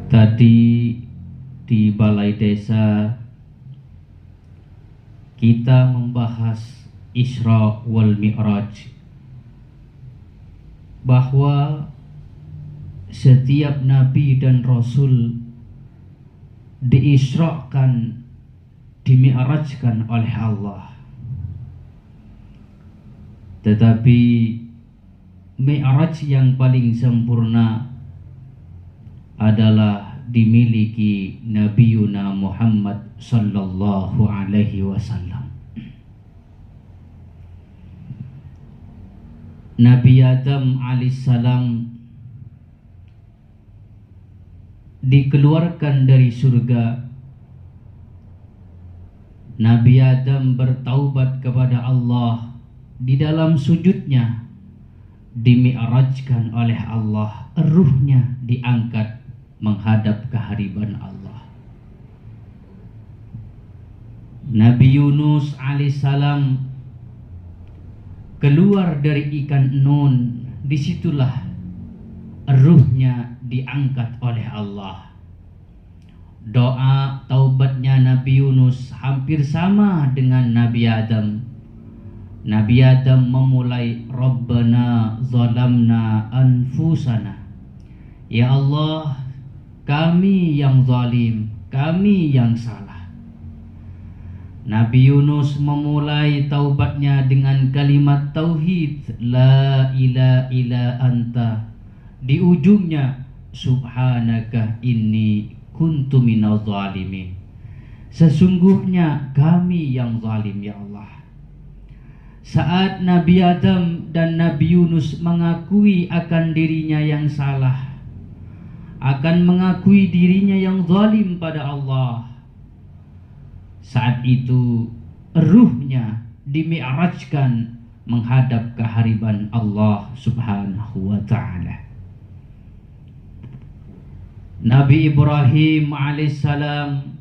Tadi di balai desa kita membahas Isra wal Mi'raj, bahwa setiap nabi dan rasul diisrakan, dimi'rajkan oleh Allah. Tetapi mi'raj yang paling sempurna adalah dimiliki Nabiuna Muhammad sallallahu alaihi wasallam. Nabi Adam alaihissalam dikeluarkan dari surga. Nabi Adam bertaubat kepada Allah. Di dalam sujudnya dimi'rajkan oleh Allah, ruhnya diangkat menghadap kehadiran Allah. Nabi Yunus alaihissalam keluar dari ikan nun, disitulah ruhnya diangkat oleh Allah. Doa taubatnya Nabi Yunus hampir sama dengan Nabi Adam. Nabi Adam memulai Rabbana zalamna anfusana. Ya Allah, kami yang zalim, kami yang salah. Nabi Yunus memulai taubatnya dengan kalimat tauhid, la ilaha illa anta. Di ujungnya, subhanaka inni kuntu minadh zalimin. Sesungguhnya kami yang zalim, ya Allah. Saat Nabi Adam dan Nabi Yunus mengakui akan dirinya yang salah, akan mengakui dirinya yang zalim pada Allah, saat itu ruhnya dimi'rajkan menghadap kehadiran Allah subhanahu wa ta'ala. Nabi Ibrahim alaihissalam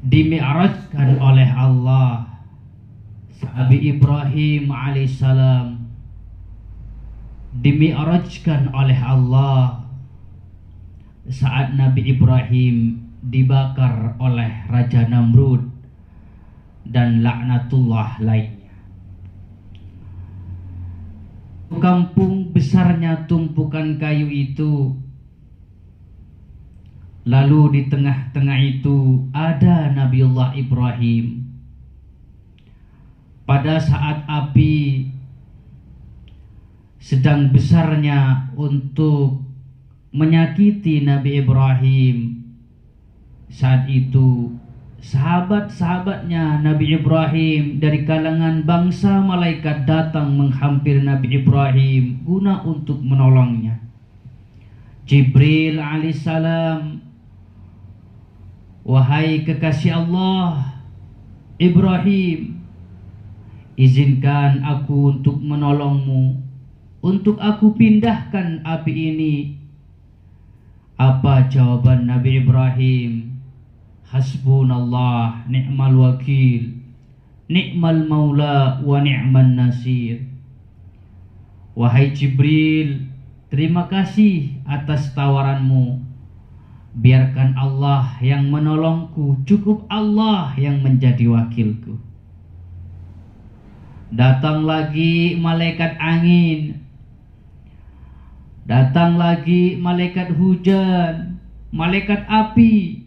dimi'rajkan oleh Allah. Nabi Ibrahim alaihissalam dimi'rajkan oleh Allah saat Nabi Ibrahim dibakar oleh Raja Namrud dan laknatullah lainnya. Kampung besarnya tumpukan kayu itu, lalu di tengah-tengah itu ada Nabiullah Ibrahim. Pada saat api sedang besarnya untuk menyakiti Nabi Ibrahim, saat itu sahabat-sahabatnya Nabi Ibrahim dari kalangan bangsa malaikat datang menghampiri Nabi Ibrahim guna untuk menolongnya. Jibril alaihissalam, wahai kekasih Allah Ibrahim, izinkan aku untuk menolongmu, untuk aku pindahkan api ini. Apa jawaban Nabi Ibrahim? Hasbunallah ni'mal wakil, ni'mal maula wa ni'man nasir. Wahai Jibril, terima kasih atas tawaranmu. Biarkan Allah yang menolongku, cukup Allah yang menjadi wakilku. Datang lagi malaikat angin, datang lagi malaikat hujan, malaikat api.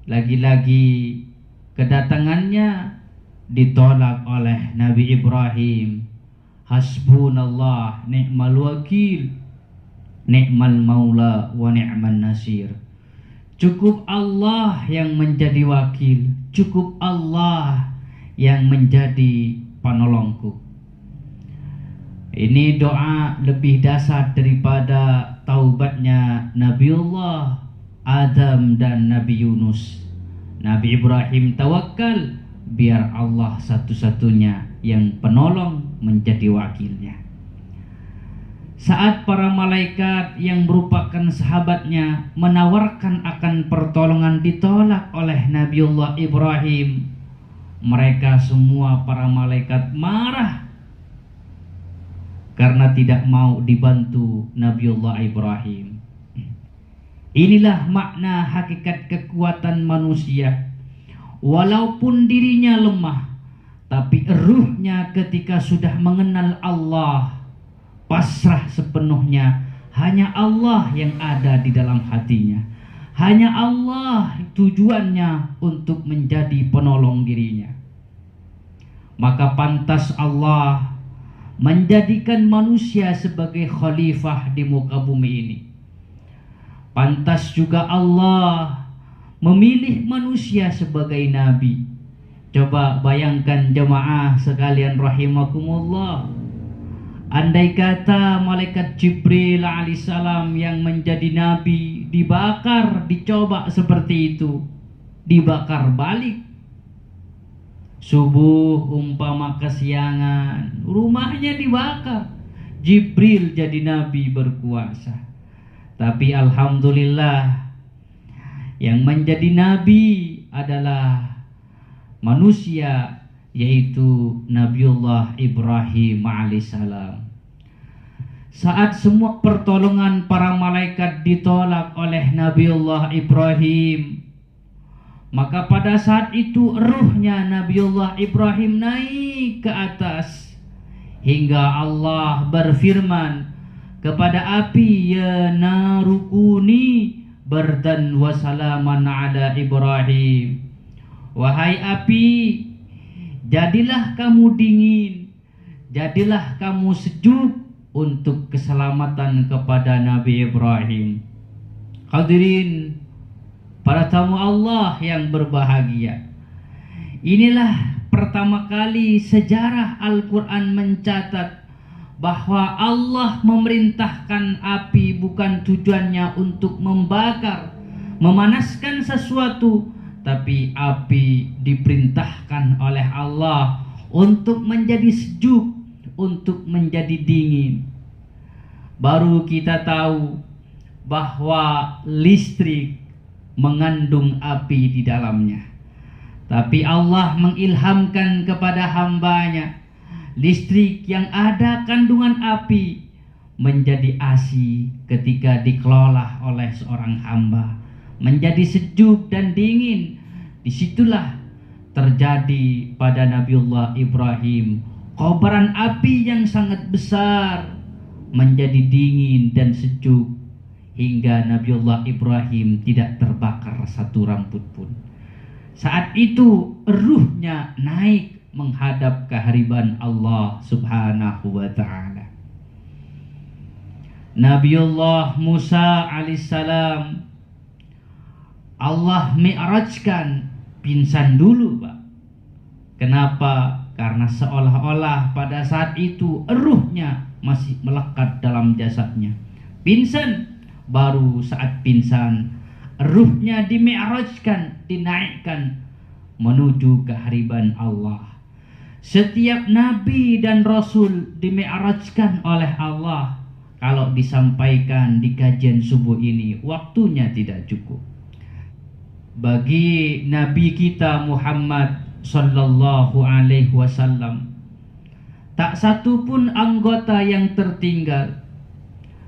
Lagi-lagi kedatangannya ditolak oleh Nabi Ibrahim. Hasbunallah ni'mal wakil, ni'mal maula wa ni'man nasir. Cukup Allah yang menjadi wakil, cukup Allah yang menjadi penolongku. Ini doa lebih dasar daripada taubatnya Nabiullah Adam dan Nabi Yunus. Nabi Ibrahim tawakal, biar Allah satu-satunya yang penolong menjadi wakilnya. Saat para malaikat yang merupakan sahabatnya menawarkan akan pertolongan ditolak oleh Nabiullah Ibrahim, mereka semua para malaikat marah. karena tidak mau dibantu Nabiullah Ibrahim. Inilah makna hakikat kekuatan manusia. Walaupun dirinya lemah, tapi ruhnya ketika sudah mengenal Allah, pasrah sepenuhnya. Hanya Allah yang ada di dalam hatinya. Hanya Allah tujuannya untuk menjadi penolong dirinya. Maka pantas Allah menjadikan manusia sebagai khalifah di muka bumi ini. Pantas juga Allah memilih manusia sebagai nabi. Coba bayangkan jemaah sekalian rahimakumullah. Andai kata malaikat Jibril alaihissalam yang menjadi nabi dibakar, dicoba seperti itu, dibakar balik. Subuh umpama kesiangan, rumahnya dibakar. Jibril jadi nabi berkuasa. Tapi alhamdulillah, yang menjadi nabi adalah manusia, yaitu Nabiullah Ibrahim alaihissalam. Saat semua pertolongan para malaikat ditolak oleh Nabiullah Ibrahim, maka pada saat itu ruhnya Nabiullah Ibrahim naik ke atas, hingga Allah berfirman kepada api, ya narukuni bardan wa salaman ala Ibrahim. Wahai api, jadilah kamu dingin, jadilah kamu sejuk untuk keselamatan kepada Nabi Ibrahim. Hadirin para tamu Allah yang berbahagia, inilah pertama kali sejarah Al-Quran mencatat bahwa Allah memerintahkan api bukan tujuannya untuk membakar, memanaskan sesuatu, tapi api diperintahkan oleh Allah untuk menjadi sejuk, untuk menjadi dingin. Baru kita tahu bahwa listrik mengandung api di dalamnya. Tapi Allah mengilhamkan kepada hambanya listrik yang ada kandungan api menjadi ASI ketika dikelola oleh seorang hamba, menjadi sejuk dan dingin. Disitulah terjadi pada Nabiullah Ibrahim kobaran api yang sangat besar menjadi dingin dan sejuk, hingga Nabiullah Ibrahim tidak terbakar satu rambut pun. Saat itu ruhnya naik menghadap kehadiran Allah subhanahu wa ta'ala. Nabiullah Musa alaihissalam Allah mi'rajkan pingsan dulu, Pak. Kenapa? Karena seolah-olah pada saat itu ruhnya masih melekat dalam jasadnya. Pingsan, baru saat pingsan ruhnya dimi'rajkan, dinaikkan menuju kehadiran Allah. Setiap nabi dan rasul dimi'rajkan oleh Allah. Kalau disampaikan di kajian subuh ini, waktunya tidak cukup. Bagi nabi kita Muhammad sallallahu alaihi wasallam, tak satu pun anggota yang tertinggal.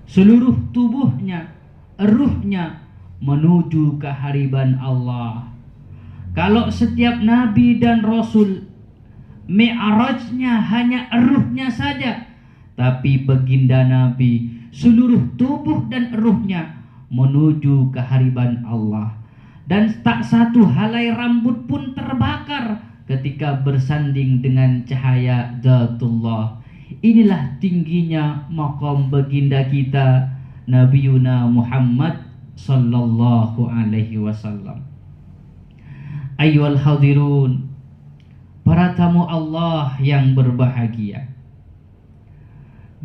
Seluruh tubuhnya, ruhnya menuju kehadiran Allah. Kalau setiap nabi dan rasul mi'rajnya hanya ruhnya saja, tapi baginda Nabi seluruh tubuh dan ruhnya menuju kehadiran Allah. Dan tak satu helai rambut pun terbakar ketika bersanding dengan cahaya Zatullah. Inilah tingginya maqam baginda kita Nabiuna Muhammad sallallahu alaihi wasallam. Ayyuhal hadirun, para tamu Allah yang berbahagia,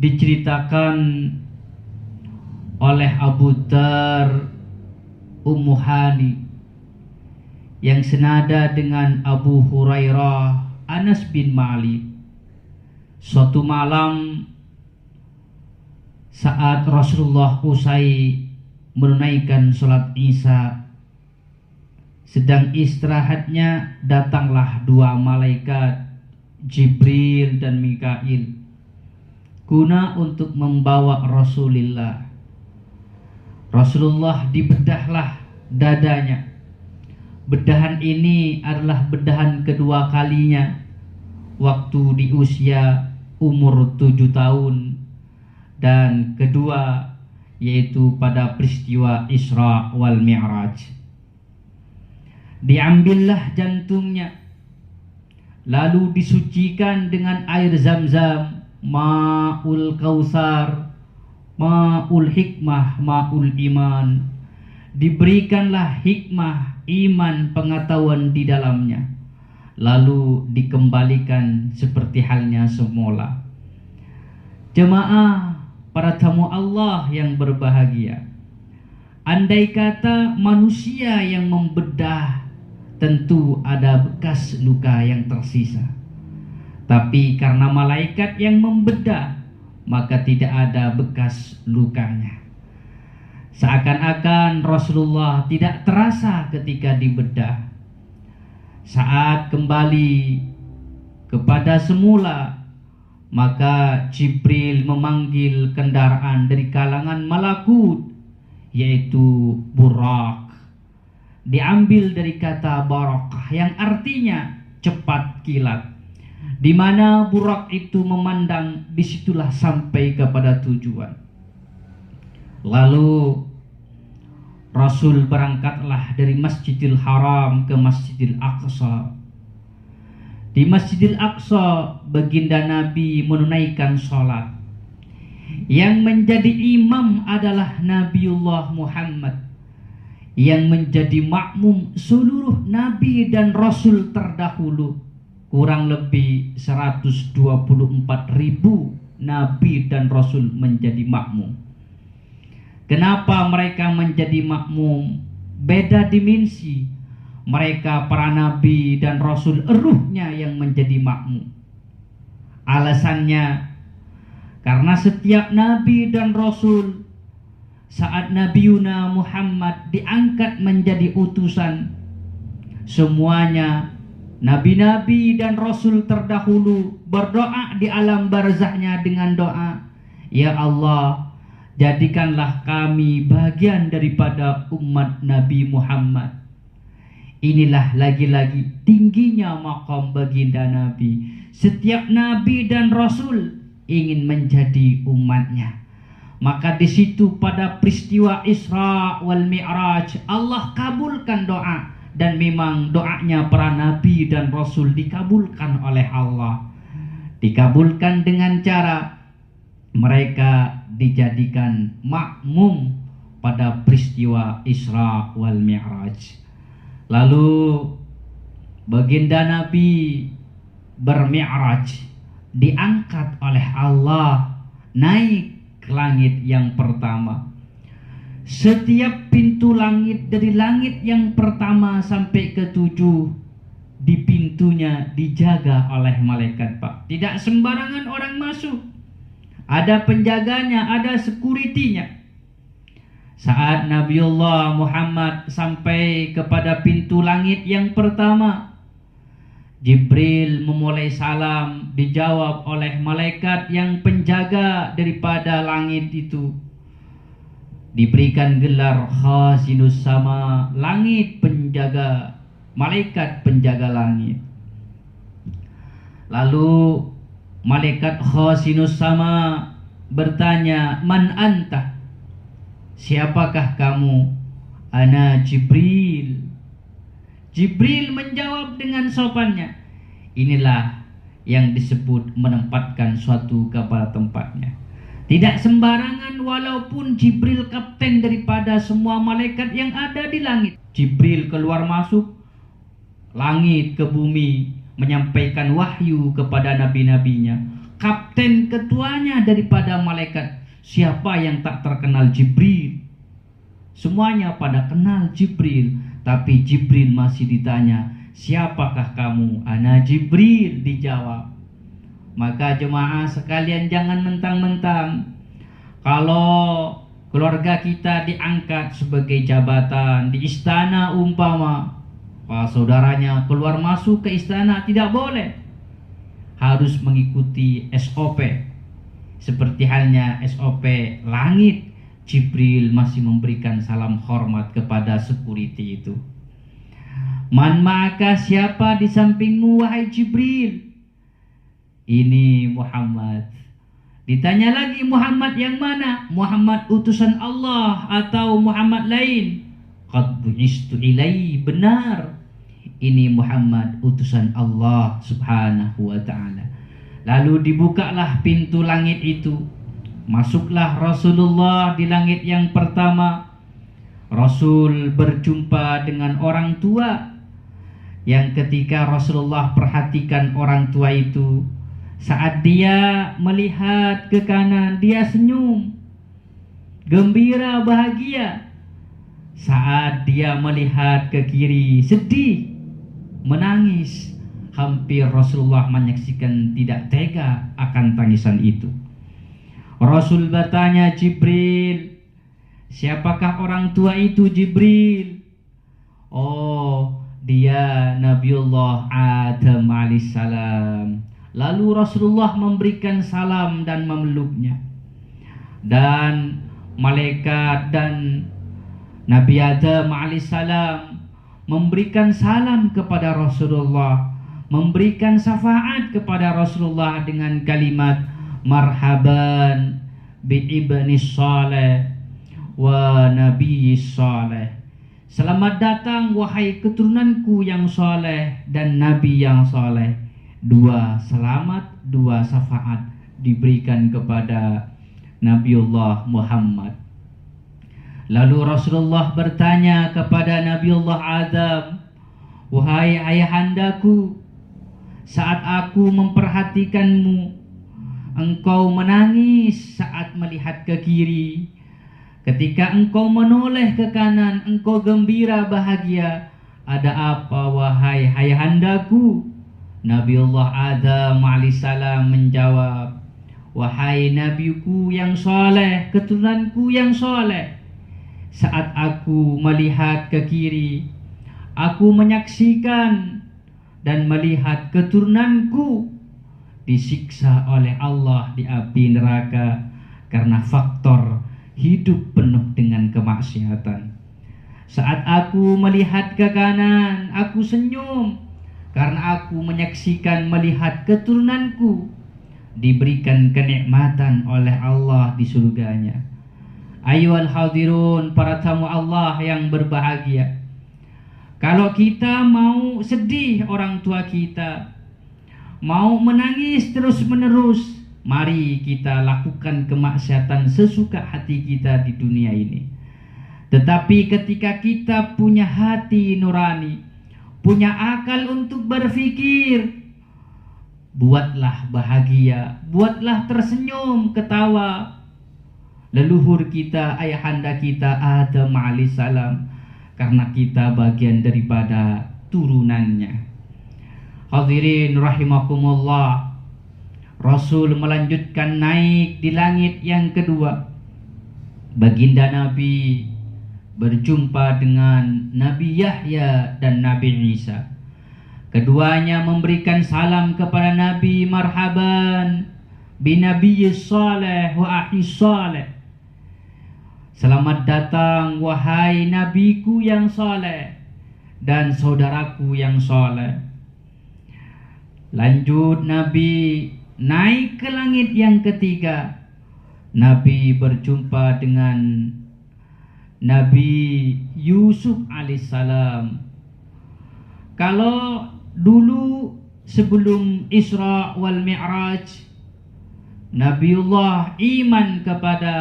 diceritakan oleh Abu Dzar Ummu Hani yang senada dengan Abu Hurairah Anas bin Malik. Suatu malam saat Rasulullah usai menunaikan sholat Isya, sedang istirahatnya, datanglah dua malaikat, Jibril dan Mikail. guna untuk membawa Rasulullah. Rasulullah dibedahlah dadanya. Bedahan ini adalah bedahan kedua kalinya waktu di usia umur 7 tahun, dan kedua yaitu pada peristiwa Isra wal Mi'raj. Diambillah jantungnya, lalu disucikan dengan air Zam-Zam, Ma'ul Kautsar, Ma'ul Hikmah, Ma'ul Iman. Diberikanlah hikmah, iman, pengetahuan di dalamnya, lalu dikembalikan seperti halnya semula. Jemaah, para tamu Allah yang berbahagia, andai kata manusia yang membedah, tentu ada bekas luka yang tersisa. Tapi karena malaikat yang membedah, maka tidak ada bekas lukanya. Seakan-akan Rasulullah tidak terasa ketika dibedah. Saat kembali kepada semula, maka Jibril memanggil kendaraan dari kalangan malakut, yaitu Burak. Diambil dari kata barakah yang artinya cepat kilat. Di mana Burak itu memandang, disitulah sampai kepada tujuan. Lalu Rasul berangkatlah dari Masjidil Haram ke Masjidil Aqsa. Di Masjidil Aqsa, baginda Nabi menunaikan sholat. Yang menjadi imam adalah Nabiullah Muhammad, yang menjadi makmum seluruh Nabi dan Rasul terdahulu. Kurang lebih 124.000 Nabi dan Rasul menjadi makmum. Kenapa mereka menjadi makmum? Beda dimensi. Mereka para nabi dan rasul, ruhnya yang menjadi makmum. Alasannya, karena setiap nabi dan rasul, saat Nabi Muhammad diangkat menjadi utusan, semuanya nabi-nabi dan rasul terdahulu berdoa di alam barzahnya dengan doa, ya Allah, jadikanlah kami bagian daripada umat Nabi Muhammad. Inilah lagi-lagi tingginya maqam baginda Nabi. Setiap Nabi dan Rasul ingin menjadi umatnya. Maka di situ pada peristiwa Isra wal Mi'raj, Allah kabulkan doa. Dan memang doanya para Nabi dan Rasul dikabulkan oleh Allah. Dikabulkan dengan cara mereka dijadikan makmum pada peristiwa Isra wal Mi'raj. Lalu baginda Nabi bermi'raj, diangkat oleh Allah naik ke langit yang pertama. Setiap pintu langit dari langit yang pertama sampai ke 7, di pintunya dijaga oleh malaikat, Pak. Tidak sembarangan orang masuk. Ada penjaganya, ada security-nya. Saat Nabiullah Muhammad sampai kepada pintu langit yang pertama, Jibril memulai salam, dijawab oleh malaikat yang penjaga daripada langit itu. Diberikan gelar Khazinus Sama, langit penjaga, malaikat penjaga langit. Lalu malaikat Khazinus Sama bertanya, "Man anta?" Siapakah kamu? Ana Jibril. Jibril menjawab dengan sopannya. Inilah yang disebut menempatkan suatu kepada tempatnya. Tidak sembarangan, walaupun Jibril kapten daripada semua malaikat yang ada di langit. Jibril keluar masuk langit ke bumi, menyampaikan wahyu kepada nabi-nabinya. Kapten ketuanya daripada malaikat. Siapa yang tak terkenal Jibril? Semuanya pada kenal Jibril. Tapi Jibril masih ditanya, siapakah kamu? Ana Jibril, dijawab. Maka jemaah sekalian, jangan mentang-mentang kalau keluarga kita diangkat sebagai jabatan di istana umpama, saudaranya keluar masuk ke istana, tidak boleh. Harus mengikuti SOP. Seperti halnya SOP langit, Jibril masih memberikan salam hormat kepada security itu. Man maka siapa di sampingmu wahai Jibril? Ini Muhammad. Ditanya lagi, Muhammad yang mana? Muhammad utusan Allah atau Muhammad lain? Qad bu'istu ilai, benar. Ini Muhammad utusan Allah subhanahu wa ta'ala. Lalu dibukalah pintu langit itu. Masuklah Rasulullah di langit yang pertama. Rasul berjumpa dengan orang tua, yang ketika Rasulullah perhatikan orang tua itu, saat dia melihat ke kanan, dia senyum, gembira, bahagia. Saat dia melihat ke kiri, sedih, menangis. Hampir Rasulullah menyaksikan tidak tega akan tangisan itu. Rasul bertanya, Jibril, siapakah orang tua itu Jibril? Oh, dia Nabiullah Adam alaihissalam. Lalu Rasulullah memberikan salam dan memeluknya. Dan malaikat dan Nabi Adam alaihissalam memberikan salam kepada Rasulullah, memberikan syafaat kepada Rasulullah dengan kalimat marhaban bi ibni saleh wa nabi saleh. Selamat datang wahai keturunanku yang soleh dan nabi yang soleh. Dua selamat, dua syafaat diberikan kepada Nabiullah Muhammad. Lalu Rasulullah bertanya kepada Nabiullah Adam, wahai ayahandaku, saat aku memperhatikanmu, engkau menangis saat melihat ke kiri. Ketika engkau menoleh ke kanan, engkau gembira bahagia. Ada apa wahai ayahandaku? Nabiullah Adam alaihissalam menjawab, wahai nabiku yang soleh, keturunanku yang soleh, saat aku melihat ke kiri, aku menyaksikan dan melihat keturunanku disiksa oleh Allah di api neraka karena faktor hidup penuh dengan kemaksiatan. Saat aku melihat ke kanan, aku senyum karena aku menyaksikan melihat keturunanku diberikan kenikmatan oleh Allah di surganya. Ayyuhal hadirun, para tamu Allah yang berbahagia. Kalau kita mau sedih orang tua kita, mau menangis terus-menerus, mari kita lakukan kemaksiatan sesuka hati kita di dunia ini. Tetapi ketika kita punya hati nurani, punya akal untuk berpikir, buatlah bahagia, buatlah tersenyum, ketawa. Leluhur kita, ayahanda kita Adam alaihissalam, karena kita bagian daripada turunannya. Hadirin rahimakumullah, Rasul melanjutkan naik di langit yang kedua. Baginda Nabi berjumpa dengan Nabi Yahya dan Nabi Isa. Keduanya memberikan salam kepada Nabi, marhaban binabiyyi saleh wa akhi saleh. Selamat datang wahai nabiku yang saleh dan saudaraku yang saleh. Lanjut Nabi naik ke langit yang ketiga. Nabi berjumpa dengan Nabi Yusuf alaihissalam. Kalau dulu sebelum Isra wal Mi'raj, Nabiullah iman kepada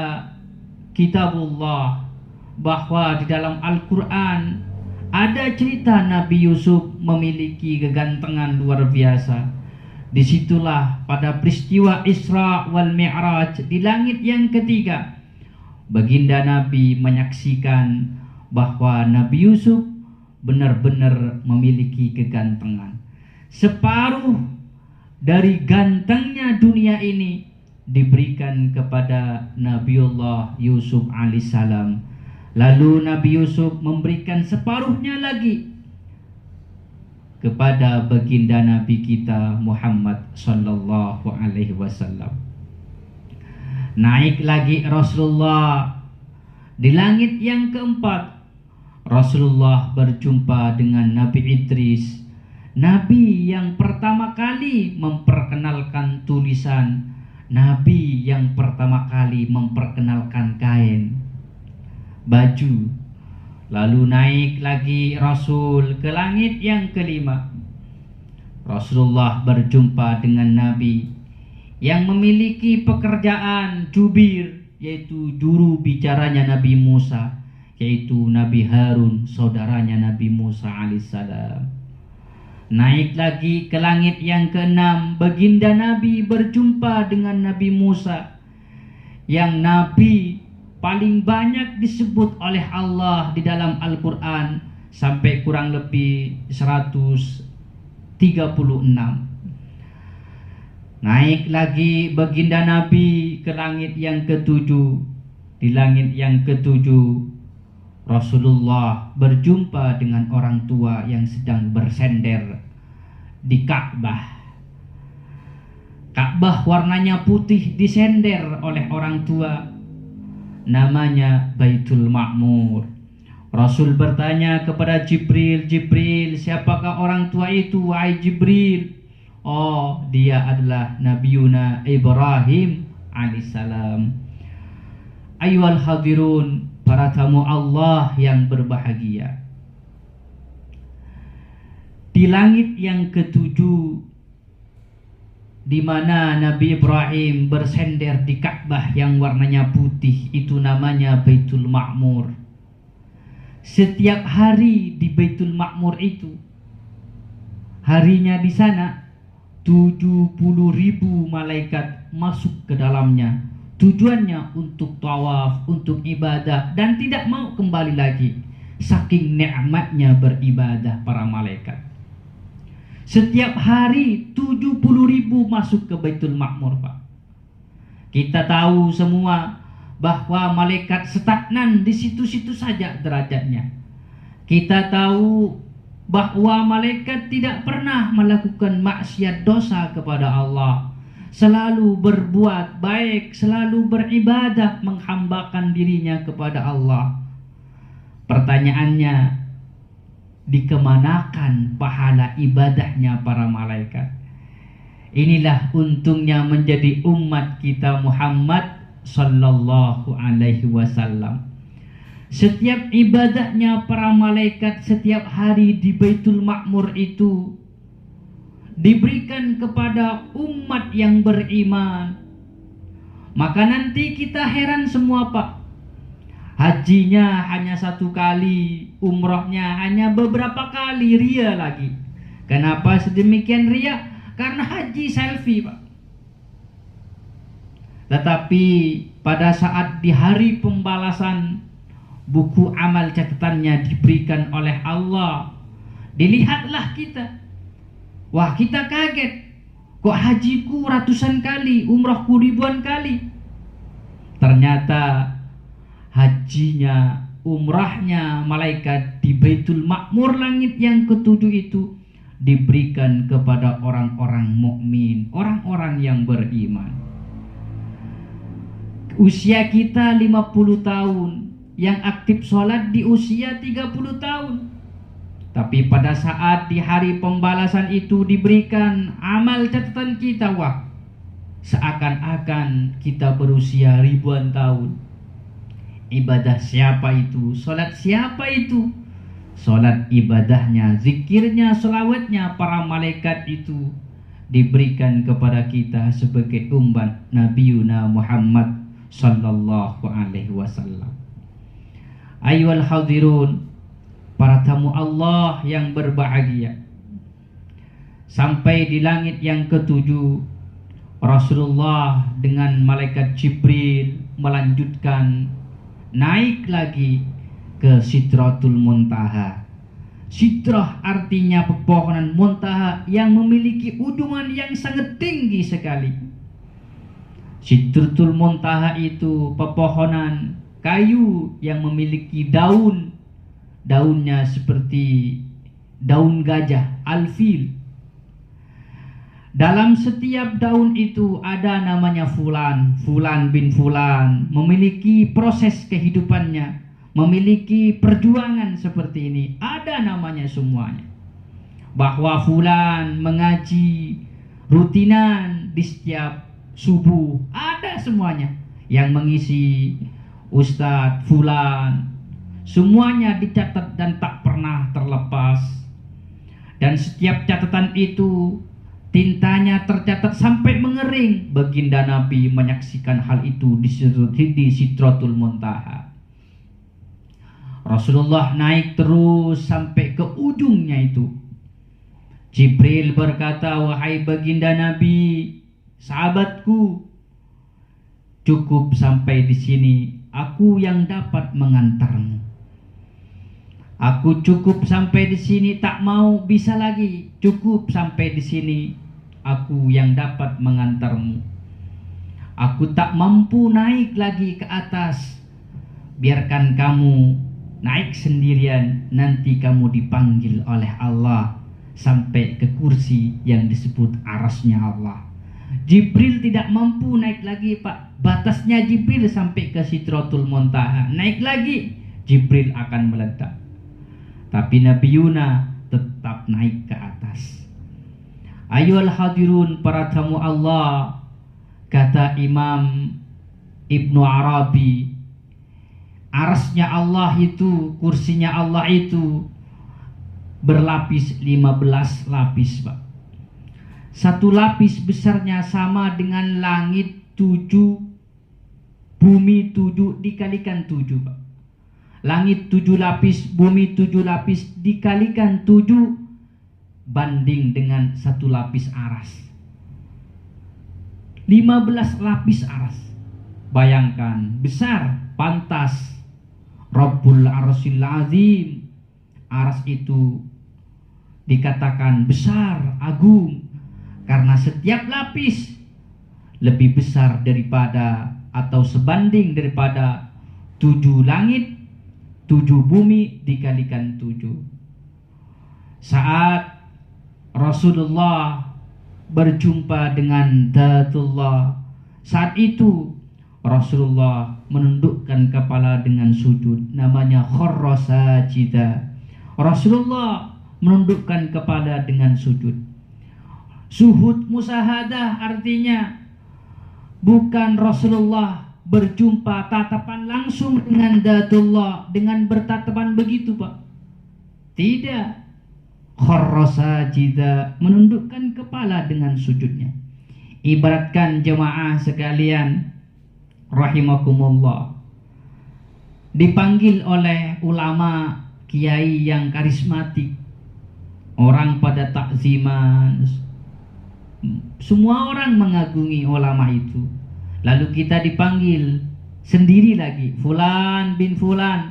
kitabullah, bahwa di dalam Al-Quran ada cerita Nabi Yusuf memiliki kegantengan luar biasa. Disitulah pada peristiwa Isra wal Mi'raj di langit yang ketiga, baginda Nabi menyaksikan bahwa Nabi Yusuf benar-benar memiliki kegantengan. Separuh dari gantengnya dunia ini diberikan kepada Nabiullah Yusuf alaihissalam. Lalu Nabi Yusuf memberikan separuhnya lagi kepada baginda Nabi kita Muhammad sallallahu alaihi wasallam. Naik lagi Rasulullah di langit yang keempat. Rasulullah berjumpa dengan Nabi Idris, Nabi yang pertama kali memperkenalkan tulisan, Nabi yang pertama kali memperkenalkan kain, baju. Lalu naik lagi Rasul ke langit yang kelima. Rasulullah berjumpa dengan Nabi yang memiliki pekerjaan jubir, yaitu juru bicaranya Nabi Musa, yaitu Nabi Harun, saudaranya Nabi Musa alaihissalam. Naik lagi ke langit yang keenam, baginda Nabi berjumpa dengan Nabi Musa, yang Nabi paling banyak disebut oleh Allah di dalam Al-Quran, sampai kurang lebih 136. Naik lagi baginda Nabi ke langit yang ketujuh. Di langit yang ketujuh, Rasulullah berjumpa dengan orang tua yang sedang bersender di Ka'bah. Ka'bah warnanya putih disender oleh orang tua, namanya Baitul Ma'mur. Rasul bertanya kepada Jibril, Jibril, siapakah orang tua itu, wahai Jibril? Oh, dia adalah Nabiuna Ibrahim alaihissalam. Ayyuhal hadirun, para tamu Allah yang berbahagia. Di langit yang ketujuh, di mana Nabi Ibrahim bersender di Ka'bah yang warnanya putih, itu namanya Baitul Ma'mur. Setiap hari di Baitul Ma'mur itu, harinya di sana 70.000 malaikat masuk ke dalamnya. Tujuannya untuk tawaf, untuk ibadah, dan tidak mau kembali lagi. Saking nikmatnya beribadah para malaikat. Setiap hari 70.000 masuk ke Baitul Ma'mur, Pak. Kita tahu semua bahwa malaikat stagnan di situ-situ saja derajatnya. Kita tahu bahwa malaikat tidak pernah melakukan maksiat dosa kepada Allah, selalu berbuat baik, selalu beribadah, menghambakan dirinya kepada Allah. Pertanyaannya, dikemanakan pahala ibadahnya para malaikat? Inilah untungnya menjadi umat kita Muhammad sallallahu alaihi wasallam. Setiap ibadahnya para malaikat setiap hari di Baitul Ma'mur itu diberikan kepada umat yang beriman. Maka nanti kita heran semua, Pak. Hajinya hanya 1 kali, umrohnya hanya beberapa kali, ria lagi. Kenapa sedemikian ria? Karena haji selfie, Pak. Tetapi pada saat di hari pembalasan, buku amal catatannya diberikan oleh Allah. Dilihatlah kita. Wah, kita kaget. Kok hajiku ratusan kali, umrohku ribuan kali. Ternyata hajinya, umrahnya malaikat di Baitul Ma'mur langit yang ketujuh itu diberikan kepada orang-orang mukmin, orang-orang yang beriman. Usia kita 50 tahun, yang aktif sholat di usia 30 tahun. Tapi pada saat di hari pembalasan itu diberikan amal catatan kita, wah, seakan-akan kita berusia ribuan tahun. Ibadah siapa itu? Sholat siapa itu? Sholat ibadahnya, zikirnya, sholawatnya para malaikat itu diberikan kepada kita sebagai umat Nabiuna Muhammad sallallahu alaihi wasallam. Ayyuhal hadirun, para tamu Allah yang berbahagia. Sampai di langit yang ketujuh, Rasulullah dengan malaikat Jibril melanjutkan naik lagi ke Sidratul Muntaha. Sidrah artinya pepohonan, muntaha yang memiliki ujungan yang sangat tinggi sekali. Sidratul Muntaha itu pepohonan kayu yang memiliki daun. Daunnya seperti daun gajah, alfil. Dalam setiap daun itu ada namanya fulan, fulan bin fulan, memiliki proses kehidupannya, memiliki perjuangan seperti ini. Ada namanya semuanya. Bahwa fulan mengaji rutinan di setiap subuh, ada semuanya. Yang mengisi Ustadz fulan, semuanya dicatat dan tak pernah terlepas. Dan setiap catatan itu tintanya tercatat sampai mengering. Baginda Nabi menyaksikan hal itu di Sidratul Muntaha. Rasulullah naik terus sampai ke ujungnya itu. Jibril berkata, wahai baginda Nabi, sahabatku, cukup sampai di sini. Aku yang dapat mengantarmu. Aku cukup sampai di sini, tak mau bisa lagi. Cukup sampai di sini. Aku yang dapat mengantarmu. Aku tak mampu naik lagi ke atas. Biarkan kamu naik sendirian. Nanti kamu dipanggil oleh Allah sampai ke kursi yang disebut arasnya Allah. Jibril tidak mampu naik lagi, Pak. Batasnya Jibril sampai ke Sidratul Muntaha. Naik lagi, Jibril akan meledak. Tapi Nabi Yuna tetap naik ke atas. Ayolah hadirun, para tamu Allah, kata Imam Ibnu Arabi, arasnya Allah itu, kursinya Allah itu berlapis 15 lapis, Pak. Satu lapis besarnya sama dengan langit 7, bumi 7 dikalikan 7, Pak. Langit 7 lapis, bumi 7 lapis dikalikan 7 banding dengan satu lapis aras. 15 lapis aras. Bayangkan, besar, pantas. Rabbul Arsyil Azim. Aras itu dikatakan besar, agung, karena setiap lapis lebih besar daripada atau sebanding daripada 7 langit, 7 bumi dikalikan 7. Saat Rasulullah berjumpa dengan Dzatullah, saat itu Rasulullah menundukkan kepala dengan sujud, namanya kharra sajida. Rasulullah menundukkan kepala dengan sujud. Suhud musahadah artinya bukan Rasulullah berjumpa tatapan langsung dengan Dzatullah dengan bertatapan begitu, Pak. Tidak. Kharra sajida, menundukkan kepala dengan sujudnya. Ibaratkan jemaah sekalian rahimakumullah, dipanggil oleh ulama kiai yang karismatik, orang pada takziman, semua orang mengagungi ulama itu. Lalu kita dipanggil sendiri lagi, fulan bin fulan,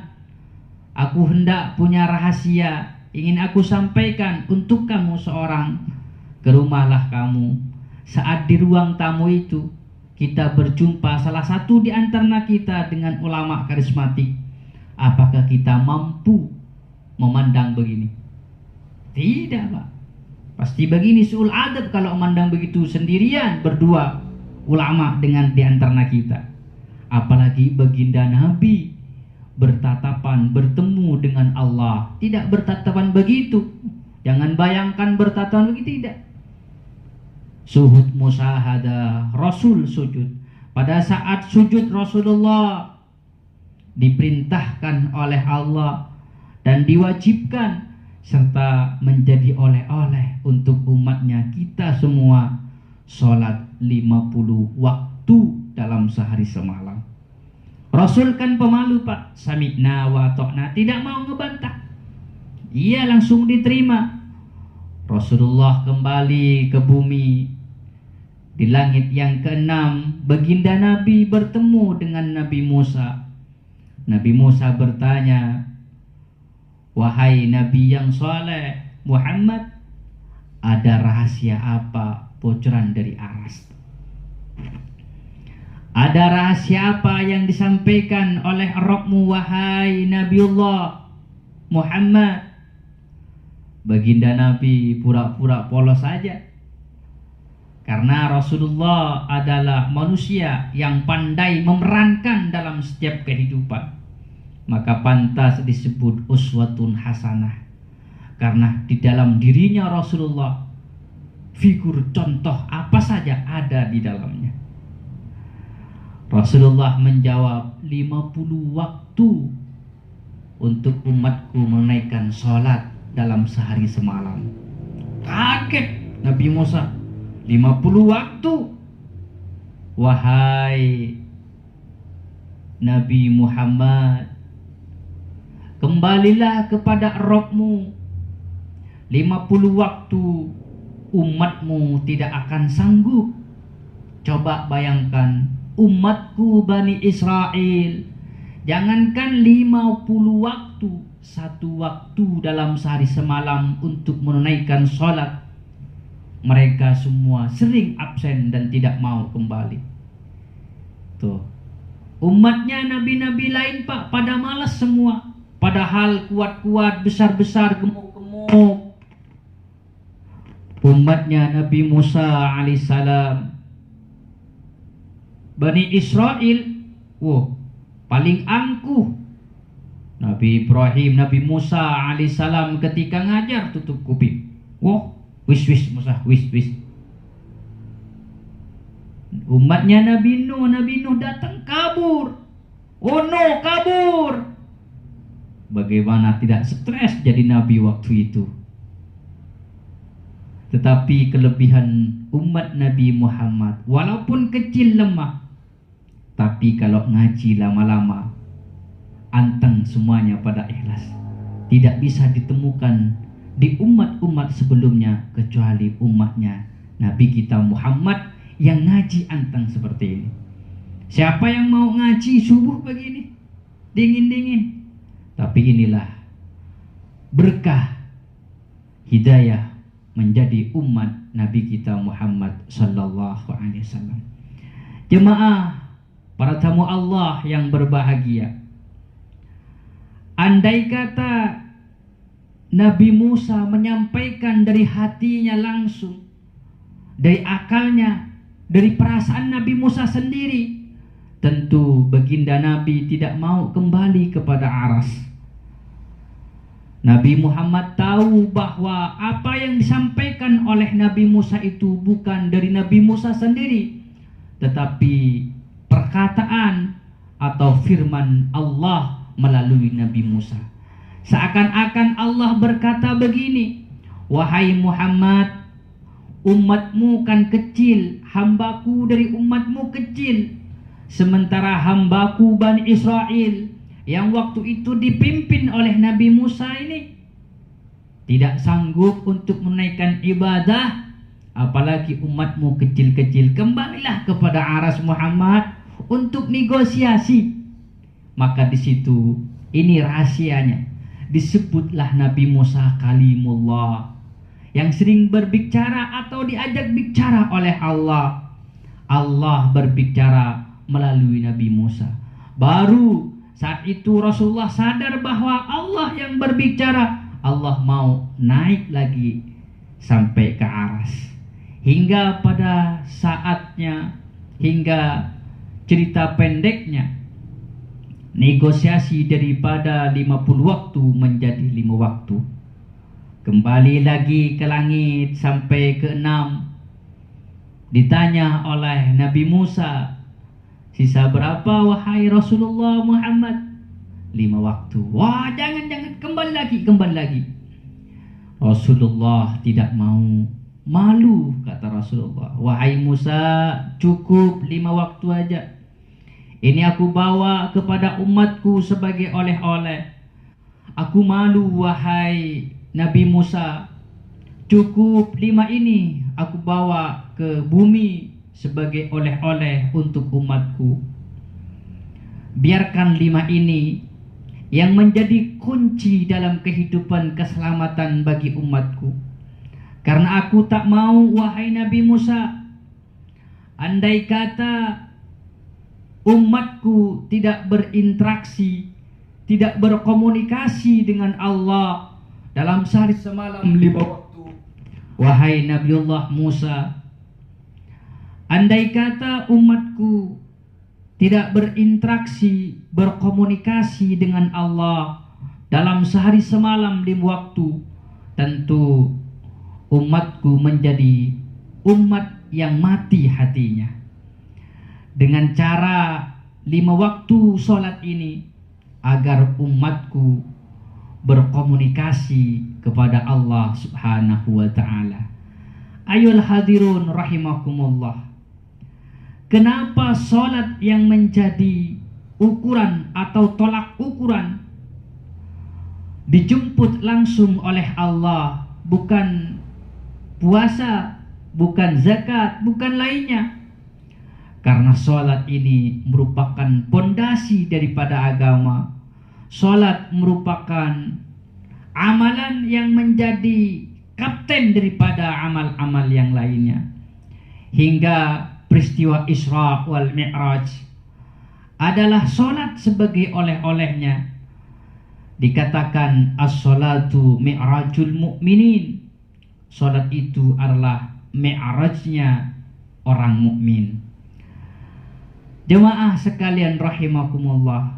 aku hendak punya rahasia, ingin aku sampaikan untuk kamu seorang. Ke rumahlah kamu. Saat di ruang tamu itu kita berjumpa salah satu di antara kita dengan ulama karismatik. Apakah kita mampu memandang begini? Tidak, Pak. Pasti begini suul adab kalau memandang begitu sendirian berdua ulama dengan di antara kita. Apalagi baginda Nabi bertatapan, bertemu dengan Allah. Tidak bertatapan begitu. Jangan bayangkan bertatapan begitu, tidak. Suhud musahadah, Rasul sujud. Pada saat sujud Rasulullah diperintahkan oleh Allah dan diwajibkan serta menjadi oleh-oleh untuk umatnya, kita semua sholat 50 waktu dalam sehari semalam. Rasul kan pemalu, Pak. Sami'na wa ta'na, tidak mau ngebantah. Ia langsung diterima. Rasulullah kembali ke bumi. Di langit yang ke-6, baginda Nabi bertemu dengan Nabi Musa. Nabi Musa bertanya, wahai Nabi yang soleh Muhammad, ada rahasia apa bocoran dari aras? Ada rahasia apa yang disampaikan oleh Rabbmu wahai Nabiullah Muhammad? Baginda Nabi pura-pura polos saja. Karena Rasulullah adalah manusia yang pandai memerankan dalam setiap kehidupan, maka pantas disebut uswatun hasanah. Karena di dalam dirinya Rasulullah, figur contoh apa saja ada di dalamnya. Rasulullah menjawab, 50 waktu untuk umatku menunaikan sholat dalam sehari semalam. Kaget Nabi Musa, 50 waktu. Wahai Nabi Muhammad, kembalilah kepada Rabbmu. 50 waktu umatmu tidak akan sanggup. Coba bayangkan, umatku Bani Israel, jangankan 50 waktu, 1 waktu dalam sehari semalam untuk menunaikan sholat, mereka semua sering absen dan tidak mau kembali. Tuh, umatnya nabi-nabi lain Pak, pada malas semua. Padahal kuat-kuat, besar-besar, gemuk-gemuk. Umatnya Nabi Musa alaihissalam, Bani Israel, paling angkuh. Nabi Ibrahim, Nabi Musa alaihissalam ketika ngajar tutup kuping. Wis Musa, wis. Umatnya Nabi Nuh datang kabur. Kabur. Bagaimana tidak stres jadi nabi waktu itu? Tetapi kelebihan umat Nabi Muhammad, walaupun kecil lemah, tapi kalau ngaji lama-lama, anteng semuanya pada ikhlas. Tidak bisa ditemukan di umat-umat sebelumnya kecuali umatnya Nabi kita Muhammad yang ngaji anteng seperti ini. Siapa yang mau ngaji subuh begini, dingin-dingin? Tapi inilah berkah hidayah menjadi umat Nabi kita Muhammad sallallahu alaihi wasallam. Jemaah, para tamu Allah yang berbahagia, andai kata Nabi Musa menyampaikan dari hatinya langsung, dari akalnya, dari perasaan Nabi Musa sendiri, tentu baginda Nabi tidak mau kembali kepada Aras. Nabi Muhammad tahu bahwa apa yang disampaikan oleh Nabi Musa itu bukan dari Nabi Musa sendiri, tetapi perkataan atau firman Allah melalui Nabi Musa. Seakan-akan Allah berkata begini, wahai Muhammad, umatmu kan kecil, hambaku dari umatmu kecil, sementara hambaku Bani Israel yang waktu itu dipimpin oleh Nabi Musa ini tidak sanggup untuk menaikkan ibadah, apalagi umatmu kecil-kecil. Kembalilah kepada Aras Muhammad untuk negosiasi. Maka di situ ini rahasianya, disebutlah Nabi Musa kalimullah, yang sering berbicara atau diajak bicara oleh Allah. Allah berbicara melalui Nabi Musa. Baru saat itu Rasulullah sadar bahwa Allah yang berbicara. Allah mau naik lagi sampai ke Aras. Hingga pada saatnya, hingga cerita pendeknya, negosiasi daripada 50 waktu menjadi 5 waktu. Kembali lagi ke langit sampai ke 6. Ditanya oleh Nabi Musa, sisa berapa wahai Rasulullah Muhammad? 5 waktu. Wah, jangan, kembali lagi. Rasulullah tidak mau, malu kata Rasulullah. Wahai Musa, cukup 5 waktu aja. Ini aku bawa kepada umatku sebagai oleh-oleh. Aku malu wahai Nabi Musa, cukup 5 ini aku bawa ke bumi sebagai oleh-oleh untuk umatku. Biarkan 5 ini yang menjadi kunci dalam kehidupan keselamatan bagi umatku. Karena aku tak mau wahai Nabi Musa, andai kata umatku tidak berinteraksi, tidak berkomunikasi dengan Allah dalam sehari semalam 5 waktu. Wahai Nabiullah Musa, Andai kata umatku tidak berinteraksi, berkomunikasi dengan Allah dalam sehari semalam 5 waktu, tentu umatku menjadi umat yang mati hatinya. Dengan cara 5 waktu sholat ini, agar umatku berkomunikasi kepada Allah subhanahu wa ta'ala. Ayol hadirun rahimakumullah. Kenapa sholat yang menjadi ukuran atau tolak ukuran dijemput langsung oleh Allah, bukan puasa, bukan zakat, bukan lainnya? Karena sholat ini merupakan pondasi daripada agama. Sholat merupakan amalan yang menjadi kapten daripada amal-amal yang lainnya. Hingga peristiwa Isra wal Mi'raj adalah sholat sebagai oleh-olehnya. Dikatakan as-sholatu mi'rajul mu'minin. Sholat itu adalah mi'rajnya orang mukmin. Jemaah sekalian rahimakumullah,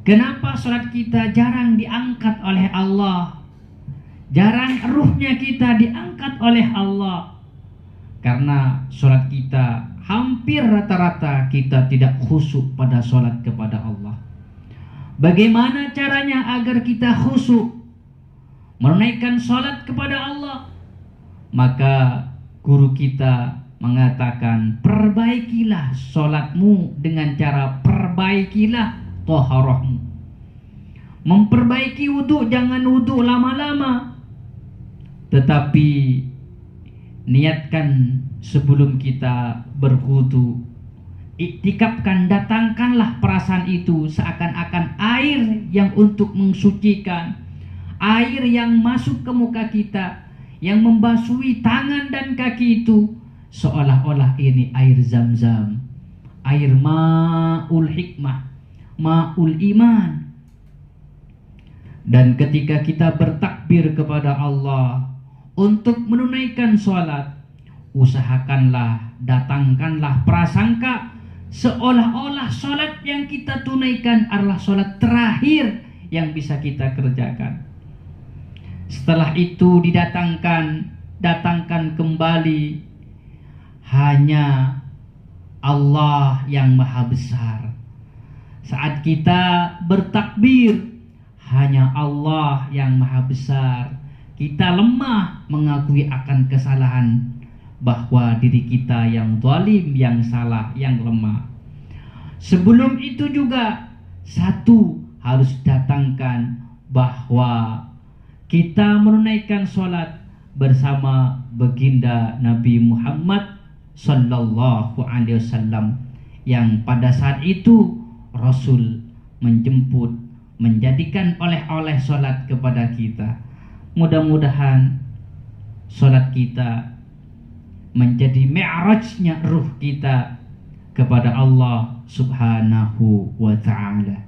kenapa sholat kita jarang diangkat oleh Allah? Jarang ruhnya kita diangkat oleh Allah. Karena sholat kita hampir rata-rata kita tidak khusyuk pada sholat kepada Allah. Bagaimana caranya agar kita khusyuk menunaikan sholat kepada Allah? Maka guru kita mengatakan, perbaikilah sholatmu dengan cara perbaikilah taharahmu. Memperbaiki wudhu, jangan wudhu lama-lama, tetapi niatkan sebelum kita berwudhu, iktikafkan, datangkanlah perasaan itu seakan-akan air yang untuk mensucikan, air yang masuk ke muka kita, yang membasuhi tangan dan kaki itu, seolah-olah ini air Zam-Zam, air ma'ul hikmah, ma'ul iman. Dan ketika kita bertakbir kepada Allah untuk menunaikan sholat, usahakanlah, datangkanlah prasangka seolah-olah sholat yang kita tunaikan adalah sholat terakhir yang bisa kita kerjakan. Setelah itu datangkan kembali hanya Allah yang maha besar. Saat kita bertakbir, hanya Allah yang maha besar. Kita lemah mengakui akan kesalahan, bahwa diri kita yang zalim, yang salah, yang lemah. Sebelum itu juga satu harus datangkan bahwa kita menunaikan sholat bersama baginda Nabi Muhammad sallallahu alaihi wasallam, yang pada saat itu Rasul menjemput, menjadikan oleh-oleh sholat kepada kita. Mudah-mudahan sholat kita menjadi mi'rajnya ruh kita kepada Allah subhanahu wa ta'ala.